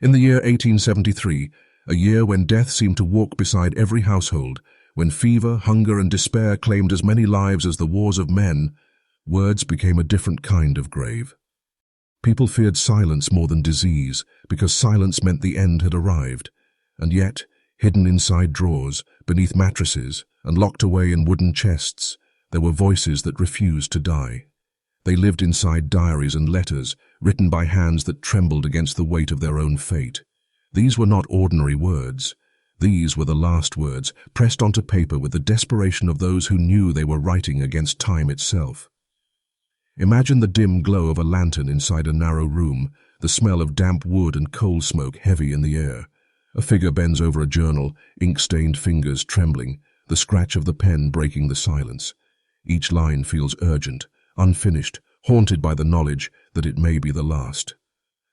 In the year 1873, a year when death seemed to walk beside every household, when fever, hunger, and despair claimed as many lives as the wars of men, words became a different kind of grave. People feared silence more than disease, because silence meant the end had arrived. And yet, hidden inside drawers, beneath mattresses, and locked away in wooden chests, there were voices that refused to die. They lived inside diaries and letters, written by hands that trembled against the weight of their own fate. These were not ordinary words. These were the last words, pressed onto paper with the desperation of those who knew they were writing against time itself. Imagine the dim glow of a lantern inside a narrow room, the smell of damp wood and coal smoke heavy in the air. A figure bends over a journal, ink-stained fingers trembling, the scratch of the pen breaking the silence. Each line feels urgent, unfinished, haunted by the knowledge that it may be the last.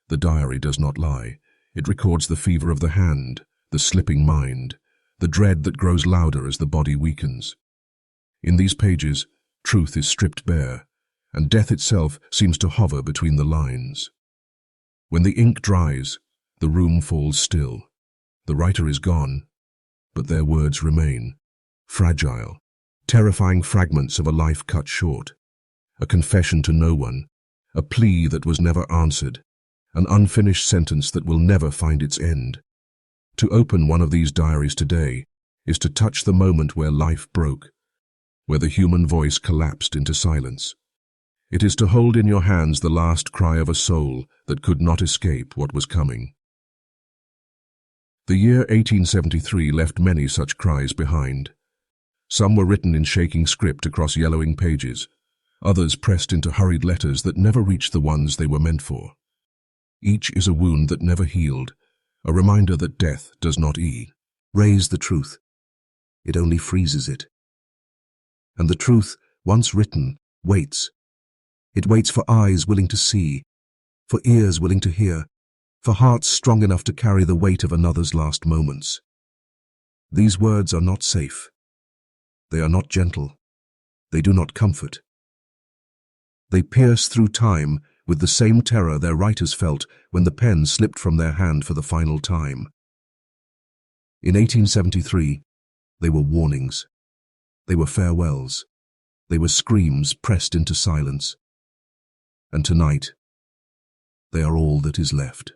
The diary does not lie. It records the fever of the hand, the slipping mind, the dread that grows louder as the body weakens. In these pages, truth is stripped bare, and death itself seems to hover between the lines. When the ink dries, the room falls still. The writer is gone, but their words remain, fragile, terrifying fragments of a life cut short, a confession to no one, a plea that was never answered, an unfinished sentence that will never find its end. To open one of these diaries today is to touch the moment where life broke, where the human voice collapsed into silence. It is to hold in your hands the last cry of a soul that could not escape what was coming. The year 1873 left many such cries behind. Some were written in shaking script across yellowing pages, others pressed into hurried letters that never reached the ones they were meant for. Each is a wound that never healed, a reminder that death does not raise the truth. It only freezes it. And the truth, once written, waits. It waits for eyes willing to see, for ears willing to hear, for hearts strong enough to carry the weight of another's last moments. These words are not safe. They are not gentle. They do not comfort. They pierce through time with the same terror their writers felt when the pen slipped from their hand for the final time. In 1873, they were warnings. They were farewells. They were screams pressed into silence. And tonight, they are all that is left.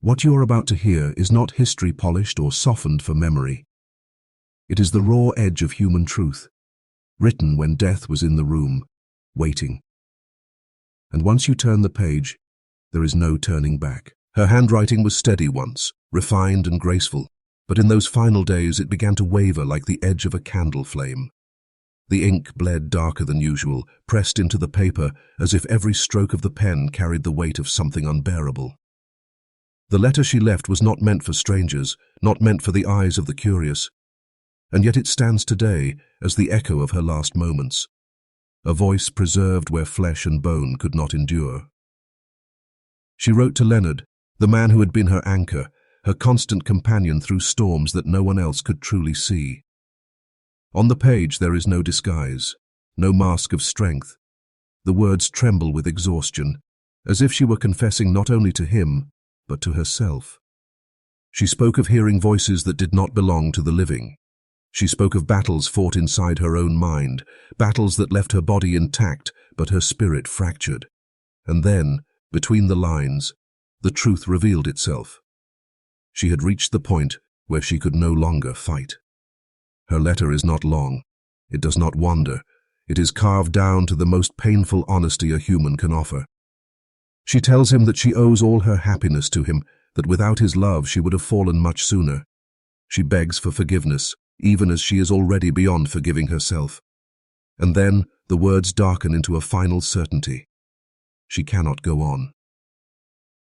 What you are about to hear is not history polished or softened for memory. It is the raw edge of human truth, written when death was in the room, waiting. And once you turn the page, there is no turning back. Her handwriting was steady once, refined and graceful, but in those final days it began to waver like the edge of a candle flame. The ink bled darker than usual, pressed into the paper as if every stroke of the pen carried the weight of something unbearable. The letter she left was not meant for strangers, not meant for the eyes of the curious, and yet it stands today as the echo of her last moments, a voice preserved where flesh and bone could not endure. She wrote to Leonard, the man who had been her anchor, her constant companion through storms that no one else could truly see. On the page there is no disguise, no mask of strength. The words tremble with exhaustion, as if she were confessing not only to him, but to herself. She spoke of hearing voices that did not belong to the living. She spoke of battles fought inside her own mind, battles that left her body intact but her spirit fractured. And then, between the lines, the truth revealed itself. She had reached the point where she could no longer fight. Her letter is not long. It does not wander. It is carved down to the most painful honesty a human can offer. She tells him that she owes all her happiness to him, that without his love she would have fallen much sooner. She begs for forgiveness, even as she is already beyond forgiving herself. And then the words darken into a final certainty. She cannot go on.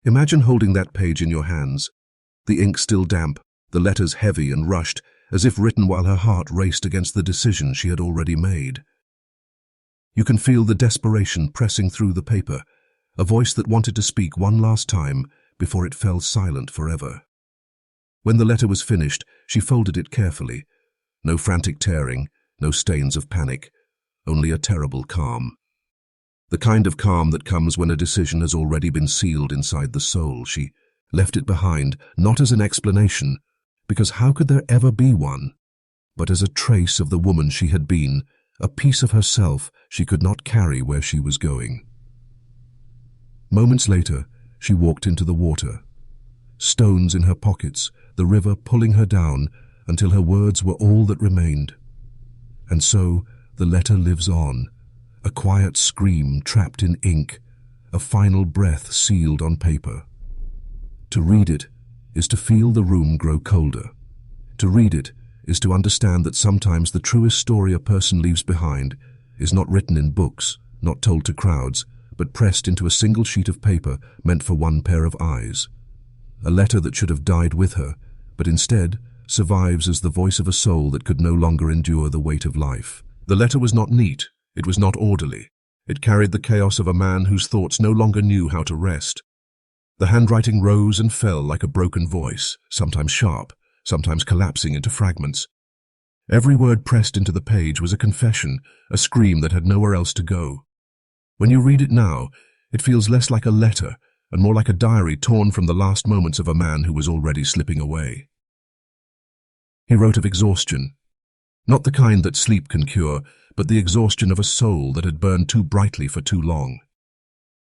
Imagine holding that page in your hands, the ink still damp, the letters heavy and rushed, as if written while her heart raced against the decision she had already made. You can feel the desperation pressing through the paper, a voice that wanted to speak one last time before it fell silent forever. When the letter was finished, she folded it carefully. No frantic tearing, no stains of panic, only a terrible calm. The kind of calm that comes when a decision has already been sealed inside the soul. She left it behind, not as an explanation, because how could there ever be one, but as a trace of the woman she had been, a piece of herself she could not carry where she was going. Moments later, she walked into the water. Stones in her pockets, the river pulling her down until her words were all that remained. And so the letter lives on, a quiet scream trapped in ink, a final breath sealed on paper. To read it is to feel the room grow colder. To read it is to understand that sometimes the truest story a person leaves behind is not written in books, not told to crowds, but pressed into a single sheet of paper meant for one pair of eyes. A letter that should have died with her, but instead survives as the voice of a soul that could no longer endure the weight of life. The letter was not neat, it was not orderly. It carried the chaos of a man whose thoughts no longer knew how to rest. The handwriting rose and fell like a broken voice, sometimes sharp, sometimes collapsing into fragments. Every word pressed into the page was a confession, a scream that had nowhere else to go. When you read it now, it feels less like a letter and more like a diary torn from the last moments of a man who was already slipping away. He wrote of exhaustion, not the kind that sleep can cure, but the exhaustion of a soul that had burned too brightly for too long.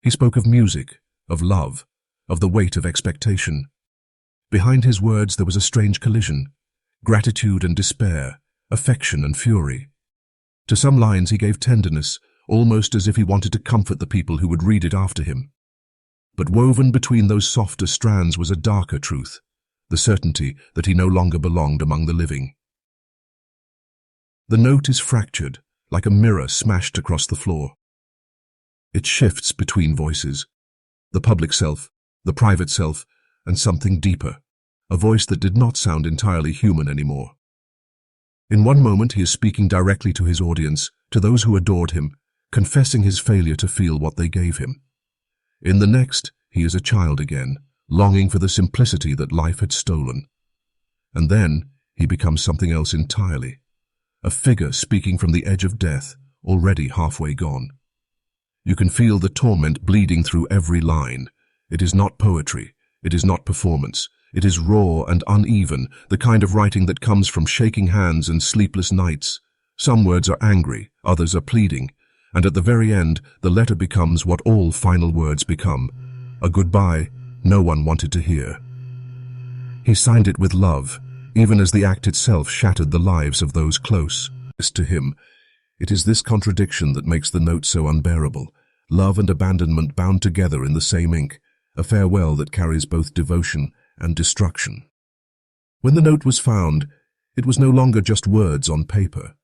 He spoke of music, of love, of the weight of expectation. Behind his words there was a strange collision, gratitude and despair, affection and fury. To some lines he gave tenderness, almost as if he wanted to comfort the people who would read it after him. But woven between those softer strands was a darker truth, the certainty that he no longer belonged among the living. The note is fractured, like a mirror smashed across the floor. It shifts between voices, the public self, the private self, and something deeper, a voice that did not sound entirely human anymore. In one moment he is speaking directly to his audience, to those who adored him, confessing his failure to feel what they gave him. In the next, he is a child again, longing for the simplicity that life had stolen. And then he becomes something else entirely, a figure speaking from the edge of death, already halfway gone. You can feel the torment bleeding through every line. It is not poetry, it is not performance, it is raw and uneven, the kind of writing that comes from shaking hands and sleepless nights. Some words are angry, others are pleading, and at the very end, the letter becomes what all final words become, a goodbye no one wanted to hear. He signed it with love, even as the act itself shattered the lives of those close to him. It is this contradiction that makes the note so unbearable, love and abandonment bound together in the same ink, a farewell that carries both devotion and destruction. When the note was found, it was no longer just words on paper.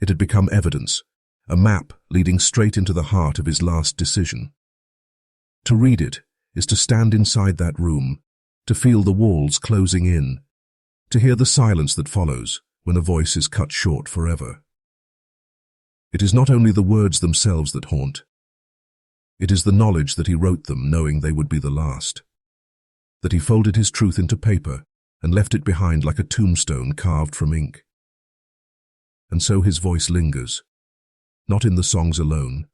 It had become evidence, a map leading straight into the heart of his last decision. To read it is to stand inside that room, to feel the walls closing in, to hear the silence that follows when a voice is cut short forever. It is not only the words themselves that haunt. It is the knowledge that he wrote them knowing they would be the last, that he folded his truth into paper and left it behind like a tombstone carved from ink. And so his voice lingers, not in the songs alone,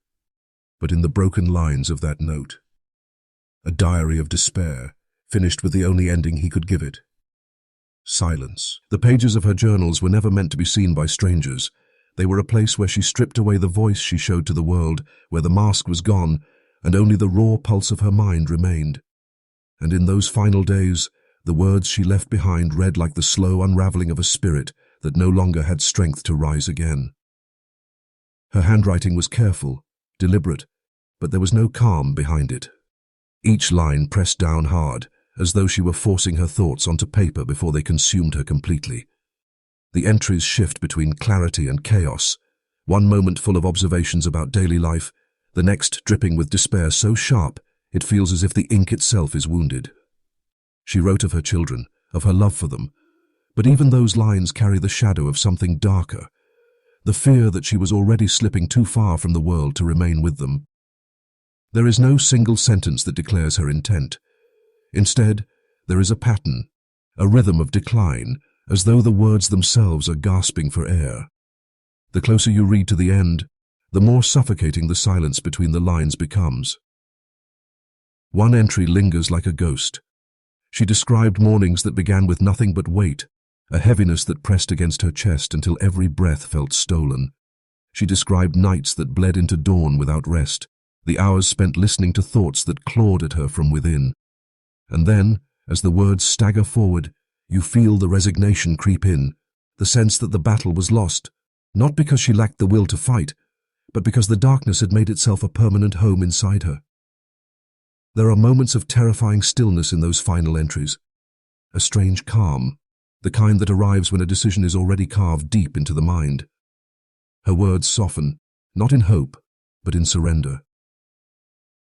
but in the broken lines of that note. A diary of despair, finished with the only ending he could give it. Silence. The pages of her journals were never meant to be seen by strangers. They were a place where she stripped away the voice she showed to the world, where the mask was gone, and only the raw pulse of her mind remained. And in those final days, the words she left behind read like the slow unraveling of a spirit that no longer had strength to rise again. Her handwriting was careful, deliberate, but there was no calm behind it. Each line pressed down hard, as though she were forcing her thoughts onto paper before they consumed her completely. The entries shift between clarity and chaos, one moment full of observations about daily life, the next dripping with despair so sharp it feels as if the ink itself is wounded. She wrote of her children, of her love for them, but even those lines carry the shadow of something darker, the fear that she was already slipping too far from the world to remain with them. There is no single sentence that declares her intent. Instead, there is a pattern, a rhythm of decline, as though the words themselves are gasping for air. The closer you read to the end, the more suffocating the silence between the lines becomes. One entry lingers like a ghost. She described mornings that began with nothing but weight, a heaviness that pressed against her chest until every breath felt stolen. She described nights that bled into dawn without rest, the hours spent listening to thoughts that clawed at her from within. And then, as the words stagger forward, you feel the resignation creep in, the sense that the battle was lost, not because she lacked the will to fight, but because the darkness had made itself a permanent home inside her. There are moments of terrifying stillness in those final entries, a strange calm, the kind that arrives when a decision is already carved deep into the mind. Her words soften, not in hope, but in surrender.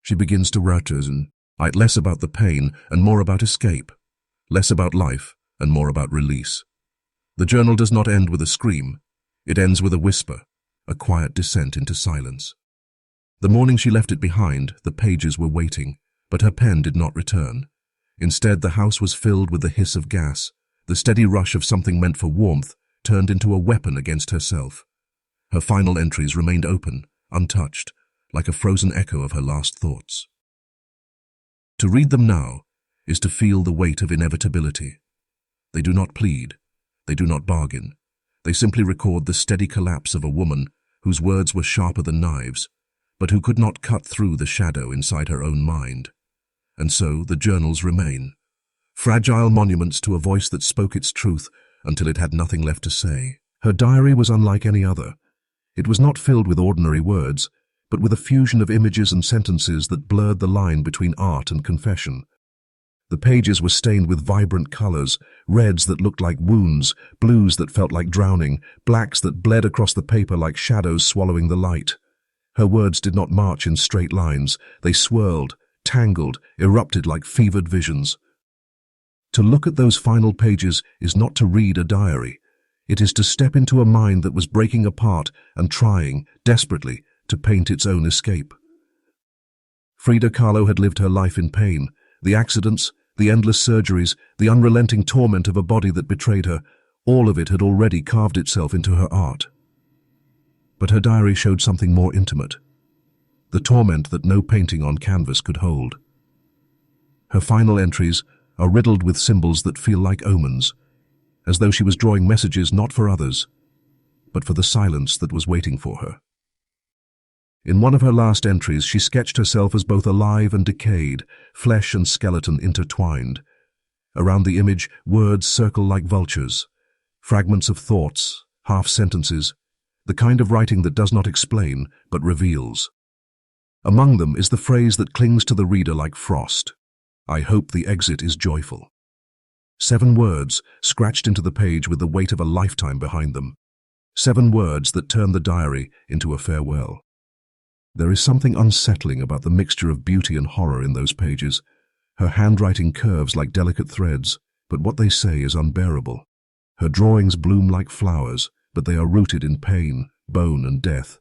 She begins to return, less about the pain and more about escape, less about life and more about release. The journal does not end with a scream. It ends with a whisper, a quiet descent into silence. The morning she left it behind, the pages were waiting, but her pen did not return. Instead, the house was filled with the hiss of gas. The steady rush of something meant for warmth turned into a weapon against herself. Her final entries remained open, untouched, like a frozen echo of her last thoughts. To read them now is to feel the weight of inevitability. They do not plead. They do not bargain. They simply record the steady collapse of a woman whose words were sharper than knives, but who could not cut through the shadow inside her own mind. And so the journals remain, fragile monuments to a voice that spoke its truth until it had nothing left to say. Her diary was unlike any other. It was not filled with ordinary words, but with a fusion of images and sentences that blurred the line between art and confession. The pages were stained with vibrant colors, reds that looked like wounds, blues that felt like drowning, blacks that bled across the paper like shadows swallowing the light. Her words did not march in straight lines. They swirled, tangled, erupted like fevered visions. To look at those final pages is not to read a diary. It is to step into a mind that was breaking apart and trying, desperately, to paint its own escape. Frida Kahlo had lived her life in pain. The accidents, the endless surgeries, the unrelenting torment of a body that betrayed her, all of it had already carved itself into her art. But her diary showed something more intimate, the torment that no painting on canvas could hold. Her final entries are riddled with symbols that feel like omens, as though she was drawing messages not for others, but for the silence that was waiting for her. In one of her last entries, she sketched herself as both alive and decayed, flesh and skeleton intertwined. Around the image, words circle like vultures, fragments of thoughts, half-sentences, the kind of writing that does not explain, but reveals. Among them is the phrase that clings to the reader like frost. I hope the exit is joyful. 7 words scratched into the page with the weight of a lifetime behind them. 7 words that turn the diary into a farewell. There is something unsettling about the mixture of beauty and horror in those pages. Her handwriting curves like delicate threads, but what they say is unbearable. Her drawings bloom like flowers, but they are rooted in pain, bone, and death.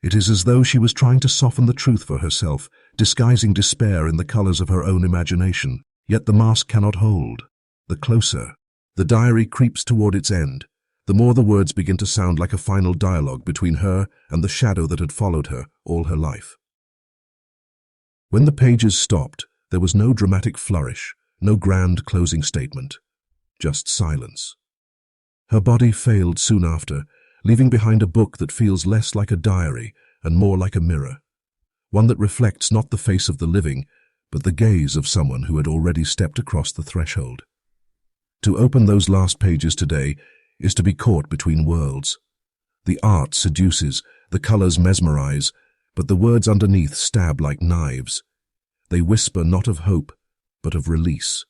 It is as though she was trying to soften the truth for herself, disguising despair in the colors of her own imagination. Yet the mask cannot hold. The closer the diary creeps toward its end, the more the words begin to sound like a final dialogue between her and the shadow that had followed her all her life. When the pages stopped, there was no dramatic flourish, no grand closing statement, just silence. Her body failed soon after, leaving behind a book that feels less like a diary and more like a mirror, one that reflects not the face of the living, but the gaze of someone who had already stepped across the threshold. To open those last pages today is to be caught between worlds. The art seduces, the colors mesmerize, but the words underneath stab like knives. They whisper not of hope, but of release.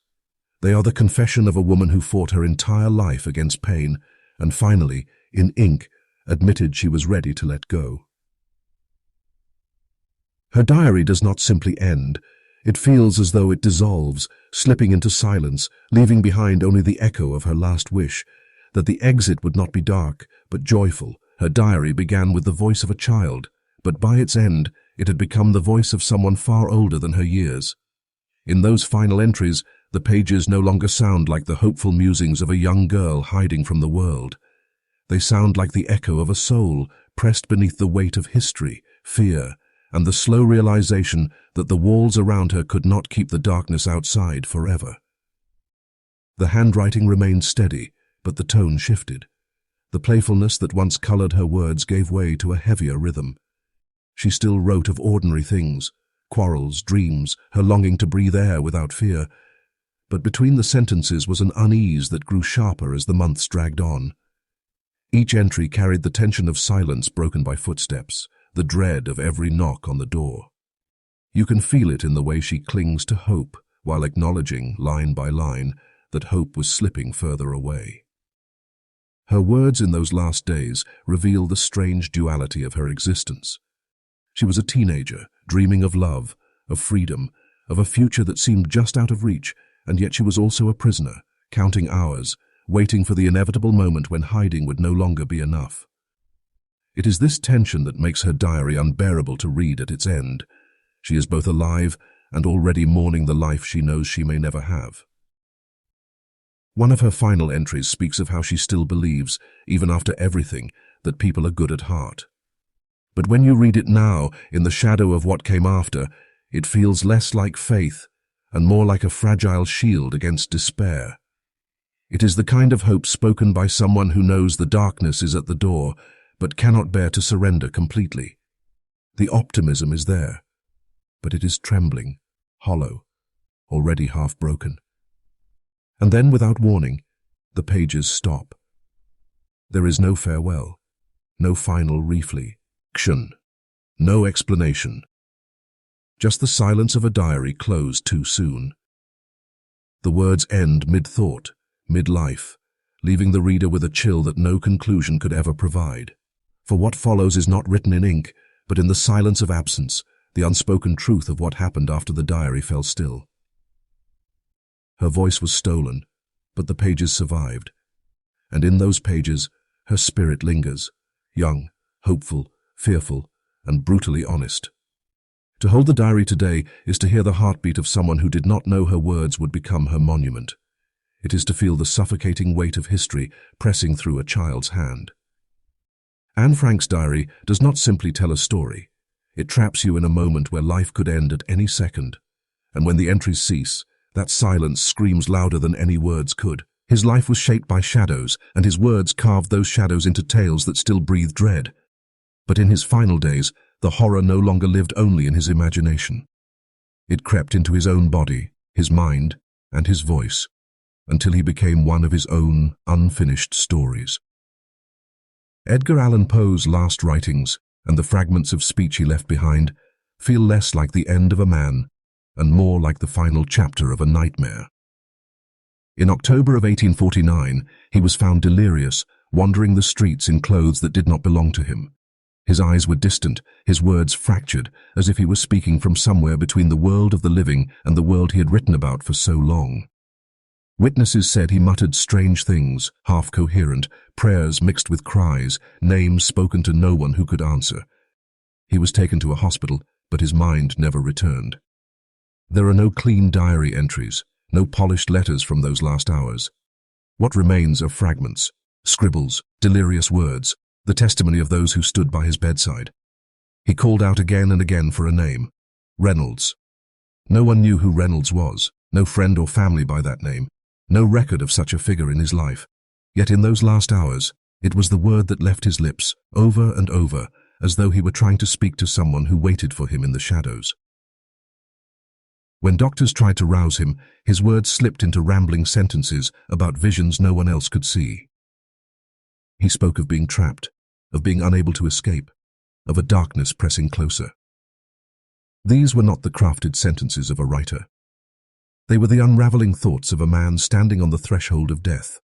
They are the confession of a woman who fought her entire life against pain, and finally, in ink, admitted she was ready to let go. Her diary does not simply end. It feels as though it dissolves, slipping into silence, leaving behind only the echo of her last wish, that the exit would not be dark, but joyful. Her diary began with the voice of a child, but by its end, it had become the voice of someone far older than her years. In those final entries, the pages no longer sound like the hopeful musings of a young girl hiding from the world. They sound like the echo of a soul pressed beneath the weight of history, fear, and the slow realization that the walls around her could not keep the darkness outside forever. The handwriting remained steady, but the tone shifted. The playfulness that once colored her words gave way to a heavier rhythm. She still wrote of ordinary things, quarrels, dreams, her longing to breathe air without fear. But between the sentences was an unease that grew sharper as the months dragged on. Each entry carried the tension of silence broken by footsteps, the dread of every knock on the door. You can feel it in the way she clings to hope, while acknowledging, line by line, that hope was slipping further away. Her words in those last days reveal the strange duality of her existence. She was a teenager, dreaming of love, of freedom, of a future that seemed just out of reach, and yet she was also a prisoner, counting hours, waiting for the inevitable moment when hiding would no longer be enough. It is this tension that makes her diary unbearable to read at its end. She is both alive and already mourning the life she knows she may never have. One of her final entries speaks of how she still believes, even after everything, that people are good at heart. But when you read it now, in the shadow of what came after, it feels less like faith and more like a fragile shield against despair. It is the kind of hope spoken by someone who knows the darkness is at the door, but cannot bear to surrender completely. The optimism is there, but it is trembling, hollow, already half broken. And then, without warning, the pages stop. There is no farewell, no final reflection, no explanation. Just the silence of a diary closed too soon. The words end mid-thought, mid-life, leaving the reader with a chill that no conclusion could ever provide. For what follows is not written in ink, but in the silence of absence, the unspoken truth of what happened after the diary fell still. Her voice was stolen, but the pages survived. And in those pages, her spirit lingers, young, hopeful, fearful, and brutally honest. To hold the diary today is to hear the heartbeat of someone who did not know her words would become her monument. It is to feel the suffocating weight of history pressing through a child's hand. Anne Frank's diary does not simply tell a story. It traps you in a moment where life could end at any second. And when the entries cease, that silence screams louder than any words could. His life was shaped by shadows, and his words carved those shadows into tales that still breathe dread. But in his final days, the horror no longer lived only in his imagination. It crept into his own body, his mind, and his voice, until he became one of his own unfinished stories. Edgar Allan Poe's last writings, and the fragments of speech he left behind, feel less like the end of a man and more like the final chapter of a nightmare. In October of 1849, he was found delirious, wandering the streets in clothes that did not belong to him. His eyes were distant, his words fractured, as if he was speaking from somewhere between the world of the living and the world he had written about for so long. Witnesses said he muttered strange things, half coherent, prayers mixed with cries, names spoken to no one who could answer. He was taken to a hospital, but his mind never returned. There are no clean diary entries, no polished letters from those last hours. What remains are fragments, scribbles, delirious words, the testimony of those who stood by his bedside. He called out again and again for a name, Reynolds. No one knew who Reynolds was, no friend or family by that name, no record of such a figure in his life. Yet in those last hours, it was the word that left his lips, over and over, as though he were trying to speak to someone who waited for him in the shadows. When doctors tried to rouse him, his words slipped into rambling sentences about visions no one else could see. He spoke of being trapped, of being unable to escape, of a darkness pressing closer. These were not the crafted sentences of a writer. They were the unraveling thoughts of a man standing on the threshold of death,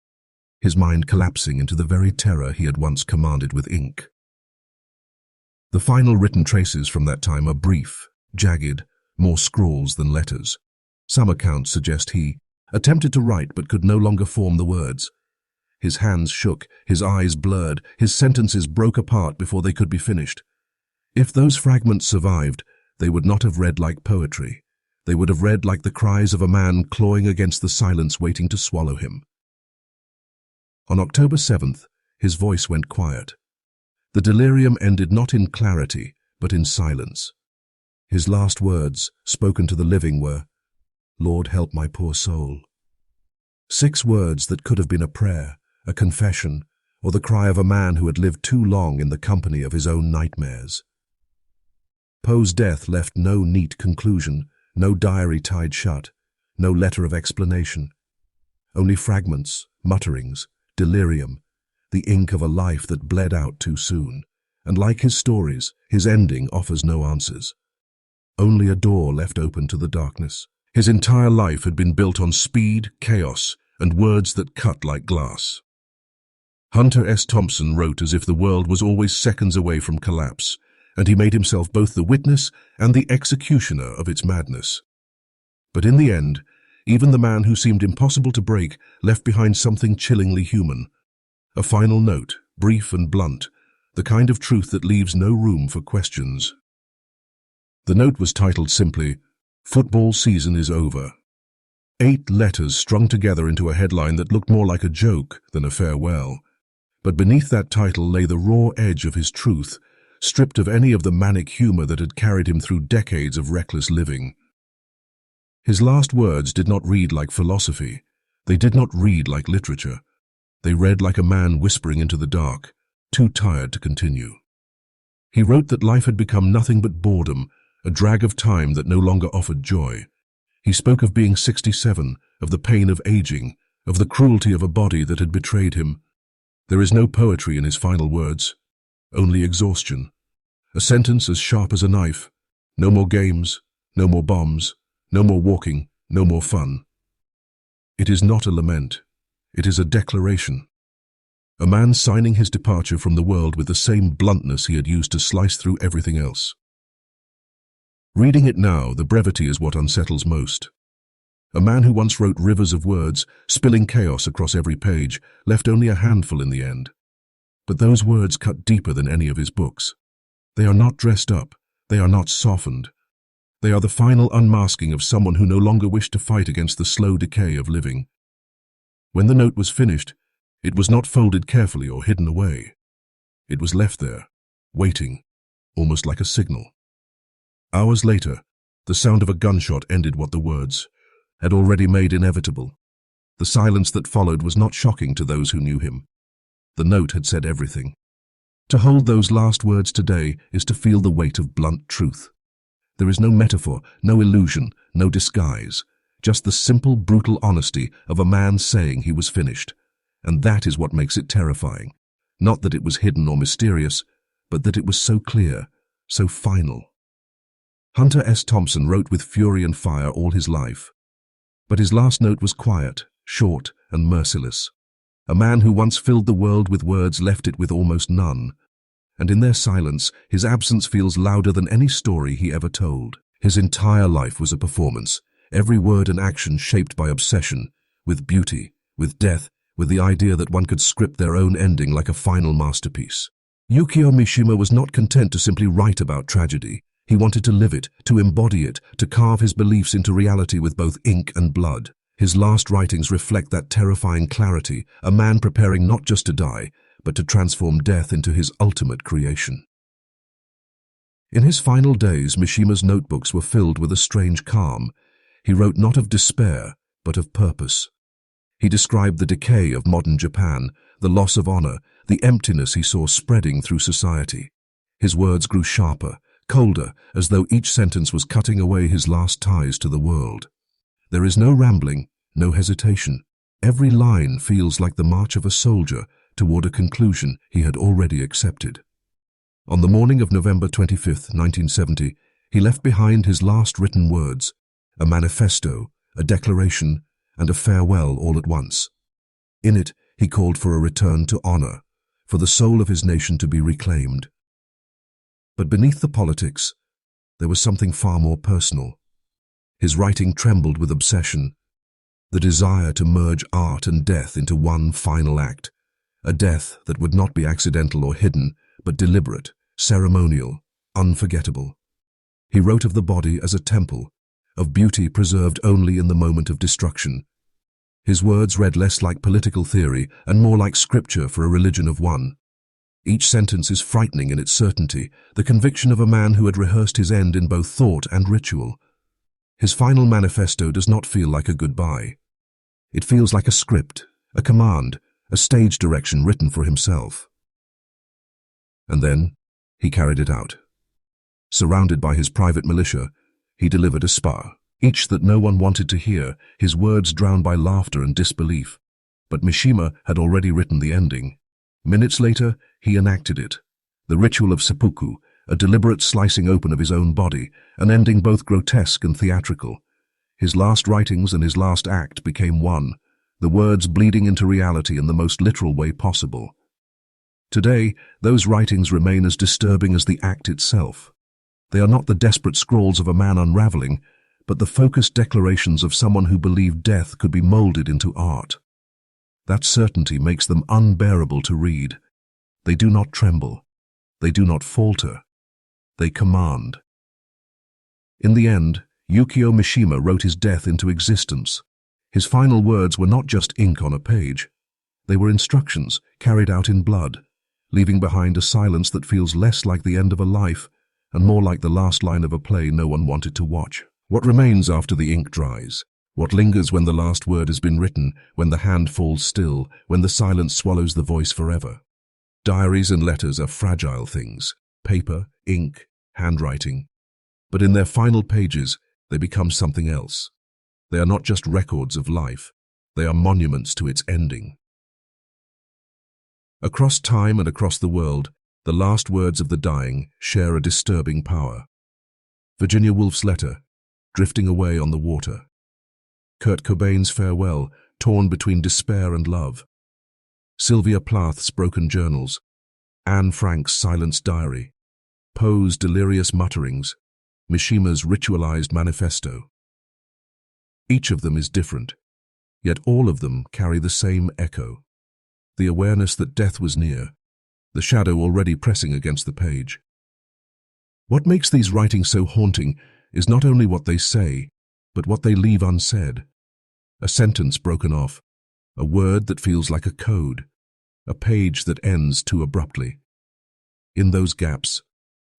his mind collapsing into the very terror he had once commanded with ink. The final written traces from that time are brief, jagged, more scrawls than letters. Some accounts suggest he attempted to write but could no longer form the words. His hands shook, his eyes blurred, his sentences broke apart before they could be finished. If those fragments survived, they would not have read like poetry. They would have read like the cries of a man clawing against the silence waiting to swallow him. On October 7th, his voice went quiet. The delirium ended not in clarity, but in silence. His last words, spoken to the living, were, "Lord, help my poor soul." 6 words that could have been a prayer, a confession, or the cry of a man who had lived too long in the company of his own nightmares. Poe's death left no neat conclusion, no diary tied shut, no letter of explanation. Only fragments, mutterings, delirium, the ink of a life that bled out too soon. And like his stories, his ending offers no answers. Only a door left open to the darkness. His entire life had been built on speed, chaos, and words that cut like glass. Hunter S. Thompson wrote as if the world was always seconds away from collapse, and he made himself both the witness and the executioner of its madness. But in the end, even the man who seemed impossible to break left behind something chillingly human. A final note, brief and blunt, the kind of truth that leaves no room for questions. The note was titled simply, "Football season is over." 8 letters strung together into a headline that looked more like a joke than a farewell. But beneath that title lay the raw edge of his truth, stripped of any of the manic humor that had carried him through decades of reckless living. His last words did not read like philosophy. They did not read like literature. They read like a man whispering into the dark, too tired to continue. He wrote that life had become nothing but boredom, a drag of time that no longer offered joy. He spoke of being 67, of the pain of aging, of the cruelty of a body that had betrayed him. There is no poetry in his final words, only exhaustion. A sentence as sharp as a knife. No more games, no more bombs, no more walking, no more fun. It is not a lament. It is a declaration. A man signing his departure from the world with the same bluntness he had used to slice through everything else. Reading it now, the brevity is what unsettles most. A man who once wrote rivers of words, spilling chaos across every page, left only a handful in the end. But those words cut deeper than any of his books. They are not dressed up. They are not softened. They are the final unmasking of someone who no longer wished to fight against the slow decay of living. When the note was finished, it was not folded carefully or hidden away. It was left there, waiting, almost like a signal. Hours later, the sound of a gunshot ended what the words had already made inevitable. The silence that followed was not shocking to those who knew him. The note had said everything. To hold those last words today is to feel the weight of blunt truth. There is no metaphor, no illusion, no disguise, just the simple, brutal honesty of a man saying he was finished. And that is what makes it terrifying. Not that it was hidden or mysterious, but that it was so clear, so final. Hunter S. Thompson wrote with fury and fire all his life. But his last note was quiet, short, and merciless. A man who once filled the world with words left it with almost none. And in their silence, his absence feels louder than any story he ever told. His entire life was a performance, every word and action shaped by obsession, with beauty, with death, with the idea that one could script their own ending like a final masterpiece. Yukio Mishima was not content to simply write about tragedy. He wanted to live it, to embody it, to carve his beliefs into reality with both ink and blood. His last writings reflect that terrifying clarity, a man preparing not just to die, but to transform death into his ultimate creation. In his final days, Mishima's notebooks were filled with a strange calm. He wrote not of despair, but of purpose. He described the decay of modern Japan, the loss of honor, the emptiness he saw spreading through society. His words grew sharper, colder, as though each sentence was cutting away his last ties to the world. There is no rambling, no hesitation. Every line feels like the march of a soldier toward a conclusion he had already accepted. On the morning of November 25, 1970, he left behind his last written words, a manifesto, a declaration, and a farewell all at once. In it, he called for a return to honor, for the soul of his nation to be reclaimed. But beneath the politics, there was something far more personal. His writing trembled with obsession, the desire to merge art and death into one final act, a death that would not be accidental or hidden, but deliberate, ceremonial, unforgettable. He wrote of the body as a temple, of beauty preserved only in the moment of destruction. His words read less like political theory and more like scripture for a religion of one. Each sentence is frightening in its certainty, the conviction of a man who had rehearsed his end in both thought and ritual. His final manifesto does not feel like a goodbye. It feels like a script, a command, a stage direction written for himself. And then, he carried it out. Surrounded by his private militia, he delivered a speech that no one wanted to hear, his words drowned by laughter and disbelief. But Mishima had already written the ending. Minutes later, he enacted it. The ritual of seppuku, a deliberate slicing open of his own body, an ending both grotesque and theatrical. His last writings and his last act became one, the words bleeding into reality in the most literal way possible. Today, those writings remain as disturbing as the act itself. They are not the desperate scrawls of a man unraveling, but the focused declarations of someone who believed death could be molded into art. That certainty makes them unbearable to read. They do not tremble. They do not falter. They command. In the end, Yukio Mishima wrote his death into existence. His final words were not just ink on a page. They were instructions carried out in blood, leaving behind a silence that feels less like the end of a life and more like the last line of a play no one wanted to watch. What remains after the ink dries? What lingers when the last word has been written, when the hand falls still, when the silence swallows the voice forever? Diaries and letters are fragile things, paper, ink, handwriting. But in their final pages, they become something else. They are not just records of life, they are monuments to its ending. Across time and across the world, the last words of the dying share a disturbing power. Virginia Woolf's letter, drifting away on the water. Kurt Cobain's farewell, torn between despair and love. Sylvia Plath's broken journals. Anne Frank's silenced diary. Poe's delirious mutterings. Mishima's ritualized manifesto. Each of them is different, yet all of them carry the same echo. The awareness that death was near, the shadow already pressing against the page. What makes these writings so haunting is not only what they say, but what they leave unsaid. A sentence broken off, a word that feels like a code, a page that ends too abruptly. In those gaps,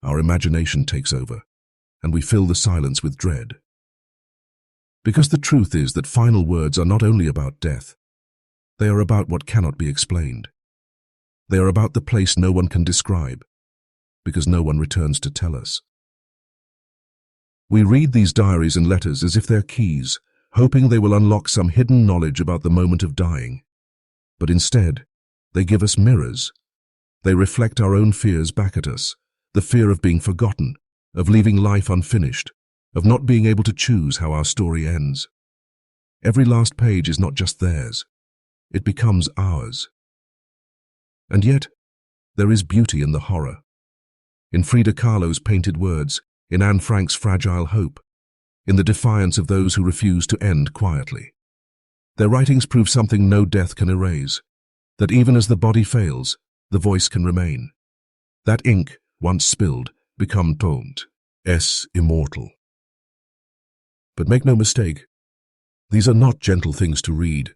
our imagination takes over, and we fill the silence with dread. Because the truth is that final words are not only about death, they are about what cannot be explained. They are about the place no one can describe, because no one returns to tell us. We read these diaries and letters as if they're keys, hoping they will unlock some hidden knowledge about the moment of dying. But instead, they give us mirrors. They reflect our own fears back at us, the fear of being forgotten, of leaving life unfinished, of not being able to choose how our story ends. Every last page is not just theirs. It becomes ours. And yet, there is beauty in the horror. In Frida Kahlo's painted words, in Anne Frank's fragile hope, in the defiance of those who refuse to end quietly. Their writings prove something no death can erase, that even as the body fails, the voice can remain. That ink, once spilled, become toned, immortal. But make no mistake, these are not gentle things to read.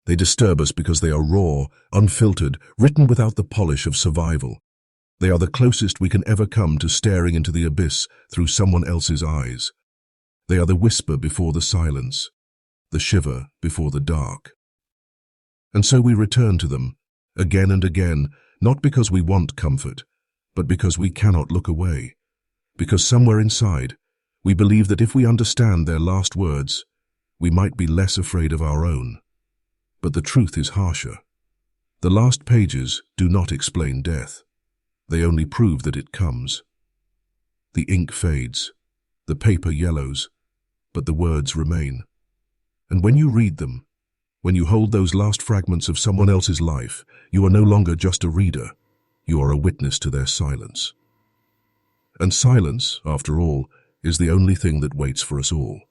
They disturb us because they are raw, unfiltered, written without the polish of survival. They are the closest we can ever come to staring into the abyss through someone else's eyes. They are the whisper before the silence, the shiver before the dark. And so we return to them, again and again, not because we want comfort, but because we cannot look away. Because somewhere inside, we believe that if we understand their last words, we might be less afraid of our own. But the truth is harsher. The last pages do not explain death. They only prove that it comes. The ink fades, the paper yellows, but the words remain. And when you read them, when you hold those last fragments of someone else's life, you are no longer just a reader, you are a witness to their silence. And silence, after all, is the only thing that waits for us all.